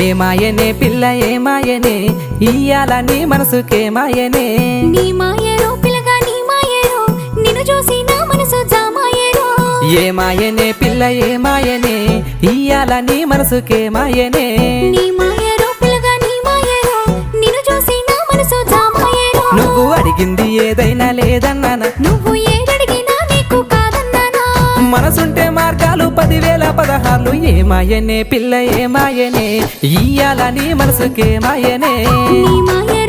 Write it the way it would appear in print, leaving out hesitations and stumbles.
ఏమాయనే పిల్ల ఏమాయనే ఇయ్యాల నీ మనసుకే మాయనే నీ మాయరో పిల్లగా నీ మాయరో నిన్ను చూసి నా మనసు జామాయరో ఏమాయనే పిల్ల ఏమాయనే ఇయ్యాల నీ మనసుకే మాయనే నీ మాయరో పిల్లగా నీ మాయరో నిన్ను చూసి నా మనసు జామాయరో నువ్వు అడిగింది ఏదైనా లేదన్నానా నువ్వు ఏదడిగినా నీకు కాదన్నానా మనసుంటే మార్గాలు 10,000 16 ఏమాయనే పిల్ల ఏమాయనే ఇయ్యాల నీ మనసుకే మాయనే నీ మాయ